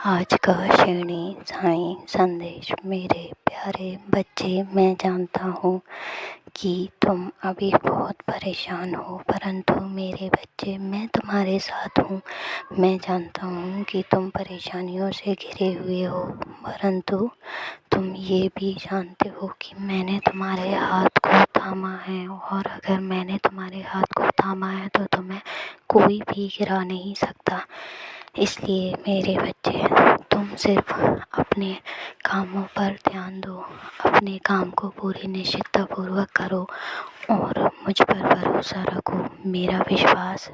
आज का शिणी साईं संदेश। मेरे प्यारे बच्चे, मैं जानता हूँ कि तुम अभी बहुत परेशान हो, परंतु मेरे बच्चे, मैं तुम्हारे साथ हूँ। मैं जानता हूँ कि तुम परेशानियों से घिरे हुए हो, परंतु तुम ये भी जानते हो कि मैंने तुम्हारे हाथ को थामा है, और अगर मैंने तुम्हारे हाथ को थामा है तो तुम्हें कोई भी गिरा नहीं सकता। इसलिए मेरे बच्चे, तुम सिर्फ अपने कामों पर ध्यान दो, अपने काम को पूरी निश्चिततापूर्वक करो और मुझ पर भरोसा रखो। मेरा विश्वास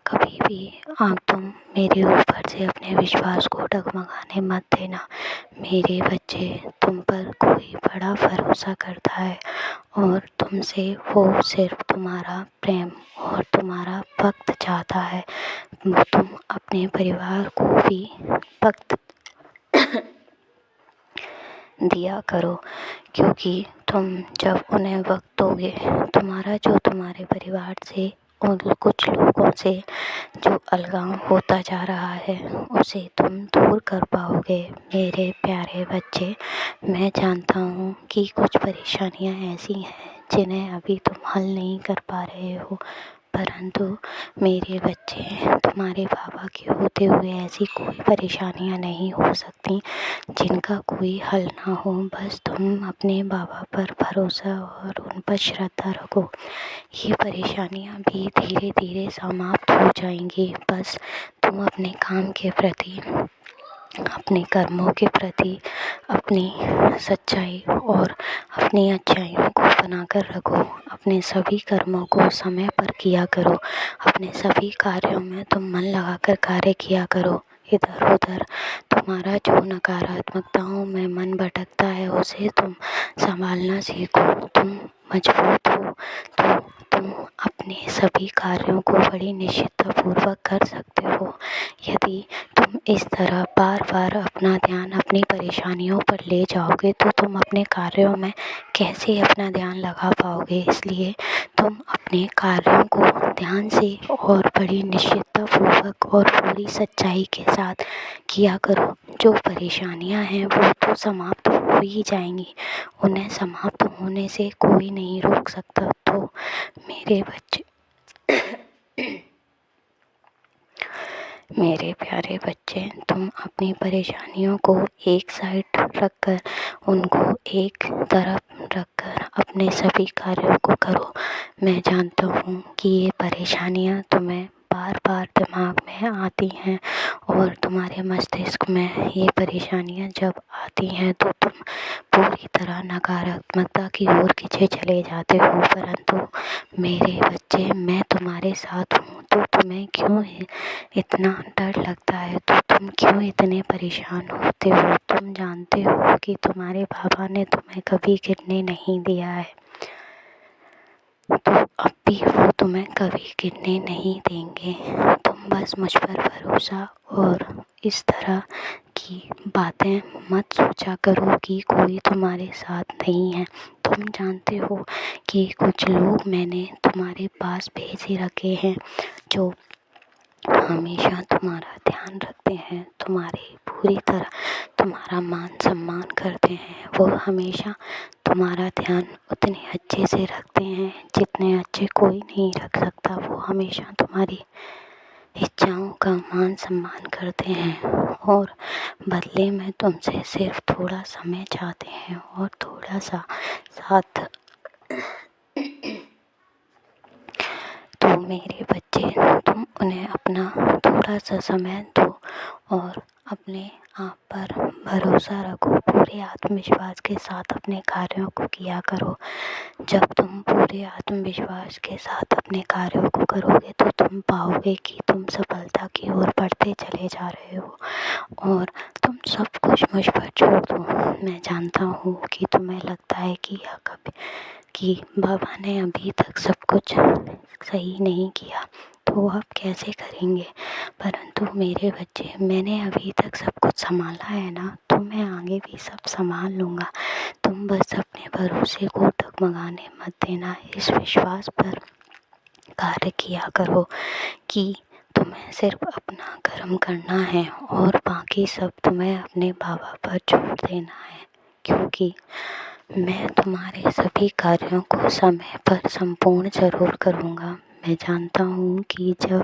कभी भी तुम मेरे ऊपर से अपने विश्वास को डगमगाने मत देना। मेरे बच्चे, तुम पर कोई बड़ा भरोसा करता है और तुमसे वो सिर्फ तुम्हारा प्रेम और तुम्हारा वक्त चाहता है। तुम अपने परिवार को भी वक्त दिया करो, क्योंकि तुम जब उन्हें वक्त दोगे, तुम्हारे परिवार से और कुछ लोगों से जो अलगाव होता जा रहा है उसे तुम दूर कर पाओगे। मेरे प्यारे बच्चे, मैं जानता हूँ कि कुछ परेशानियाँ ऐसी हैं जिन्हें अभी तुम हल नहीं कर पा रहे हो, परंतु मेरे बच्चे, तुम्हारे बाबा के होते हुए ऐसी कोई परेशानियाँ नहीं हो सकती जिनका कोई हल ना हो। बस तुम अपने बाबा पर भरोसा और उन पर श्रद्धा रखो। ये परेशानियाँ भी धीरे धीरे समाप्त हो जाएंगी। बस तुम अपने काम के प्रति, अपने कर्मों के प्रति, अपनी सच्चाई और अपनी अच्छाइयों को बनाकर रखो। अपने सभी कर्मों को समय पर किया करो। अपने सभी कार्यों में तुम मन लगाकर कार्य किया करो। इधर उधर तुम्हारा जो नकारात्मकताओं में मन भटकता है उसे तुम संभालना सीखो। तुम मजबूत हो तो तुम अपने सभी कार्यों को बड़ी निश्चिततापूर्वक कर सकते हो। यदि तुम इस तरह बार बार अपना ध्यान अपनी परेशानियों पर ले जाओगे तो तुम अपने कार्यों में कैसे अपना ध्यान लगा पाओगे। इसलिए तुम अपने कार्यों को ध्यान से और बड़ी निश्चिततापूर्वक और पूरी सच्चाई के साथ किया करो। जो परेशानियां हैं वो तो समाप्त हो ही जाएंगी, उन्हें समाप्त होने से कोई नहीं रोक सकता। तो मेरे बच्चे मेरे प्यारे बच्चे, तुम अपनी परेशानियों को एक साइड रखकर, उनको एक तरफ रखकर अपने सभी कार्यों को करो। मैं जानता हूँ कि ये परेशानियाँ तुम्हें बार बार दिमाग में आती हैं और तुम्हारे मस्तिष्क में ये परेशानियाँ जब आती हैं तो तुम पूरी तरह नकारात्मकता की ओर खींचे चले जाते हो। परंतु मेरे बच्चे, मैं तुम्हारे साथ हूँ, तो तुम्हें क्यों इतना डर लगता है, तो तुम क्यों इतने परेशान होते हो। तुम जानते हो कि तुम्हारे बाबा ने तुम्हें कभी गिरने नहीं दिया है, तो अब भी वो तुम्हें कभी गिरने नहीं देंगे। तुम बस मुझ पर भरोसा और इस तरह की बातें मत सोचा करो कि कोई तुम्हारे साथ नहीं है। तुम जानते हो कि कुछ लोग मैंने तुम्हारे पास भेज ही रखे हैं जो हमेशा तुम्हारा ध्यान रखते हैं, तुम्हारे पूरी तरह तुम्हारा मान सम्मान करते हैं। वो हमेशा तुम्हारा ध्यान उतने अच्छे से रखते हैं जितने अच्छे कोई नहीं रख सकता। वो हमेशा तुम्हारी इच्छाओं का मान सम्मान करते हैं और बदले में तुमसे सिर्फ थोड़ा समय चाहते हैं और थोड़ा सा साथ। तो मेरे बच्चे, तुम उन्हें अपना थोड़ा सा समय दो और अपने आप पर भरोसा रखो। पूरे आत्मविश्वास के साथ अपने कार्यों को किया करो। जब तुम पूरे आत्मविश्वास के साथ अपने कार्यों को करोगे तो तुम पाओगे कि तुम सफलता की ओर बढ़ते चले जा रहे हो और तुम सब कुछ मुझ पर छोड़ दो। मैं जानता हूँ कि तुम्हें लगता है कि बाबा ने अभी तक सब कुछ सही नहीं किया तो अब कैसे करेंगे, परंतु मेरे बच्चे, मैंने अभी तक सब कुछ संभाला है ना, तो मैं आगे भी सब संभाल लूँगा। तुम बस अपने भरोसे को डगमगाने मत देना। इस विश्वास पर कार्य किया करो कि तुम तुम्हें सिर्फ अपना कर्म करना है और बाकी सब तुम्हें अपने बाबा पर छोड़ देना है, क्योंकि मैं तुम्हारे सभी कार्यों को समय पर संपूर्ण ज़रूर करूँगा। मैं जानता हूँ कि जब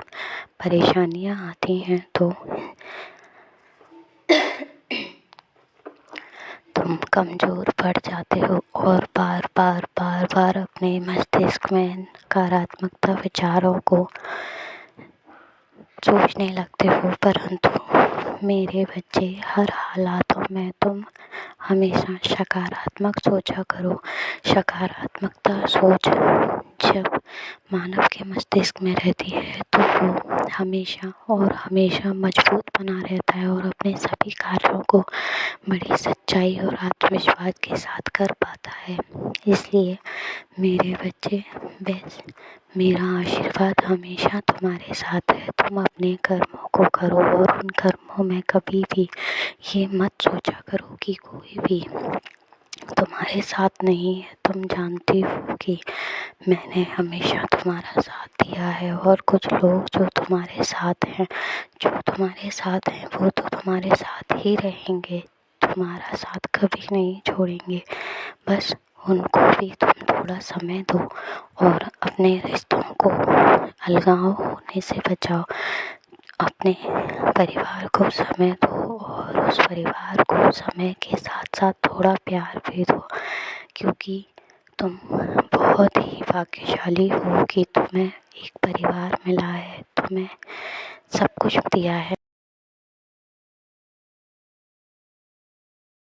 परेशानियाँ आती हैं तो तुम कमज़ोर पड़ जाते हो और बार अपने मस्तिष्क में नकारात्मकता विचारों को सोचने लगते हो, परंतु मेरे बच्चे, हर हालातों में तुम हमेशा सकारात्मक सोचा करो। सकारात्मकता सोच जब मानव के मस्तिष्क में रहती है तो वो हमेशा और हमेशा मजबूत बना रहता है और अपने सभी कार्यों को बड़ी सच्चाई और आत्मविश्वास के साथ कर पाता है। इसलिए मेरे बच्चे, बस मेरा आशीर्वाद हमेशा तुम्हारे साथ है। तुम अपने कर्मों को करो और उन कर्मों में कभी भी ये मत सोचा करो कि कोई भी तुम्हारे साथ नहीं है। तुम जानती हो कि मैंने हमेशा तुम्हारा साथ दिया है और कुछ लोग जो तुम्हारे साथ हैं वो तो तुम्हारे साथ ही रहेंगे, तुम्हारा साथ कभी नहीं छोड़ेंगे। बस उनको भी तुम थोड़ा समय दो और अपने रिश्तों को अलगाव होने से बचाओ। अपने परिवार को समय दो और उस परिवार को समय के साथ साथ थोड़ा प्यार भी दो, क्योंकि तुम बहुत ही भाग्यशाली हो कि तुम्हें एक परिवार मिला है, तुम्हें सब कुछ दिया है।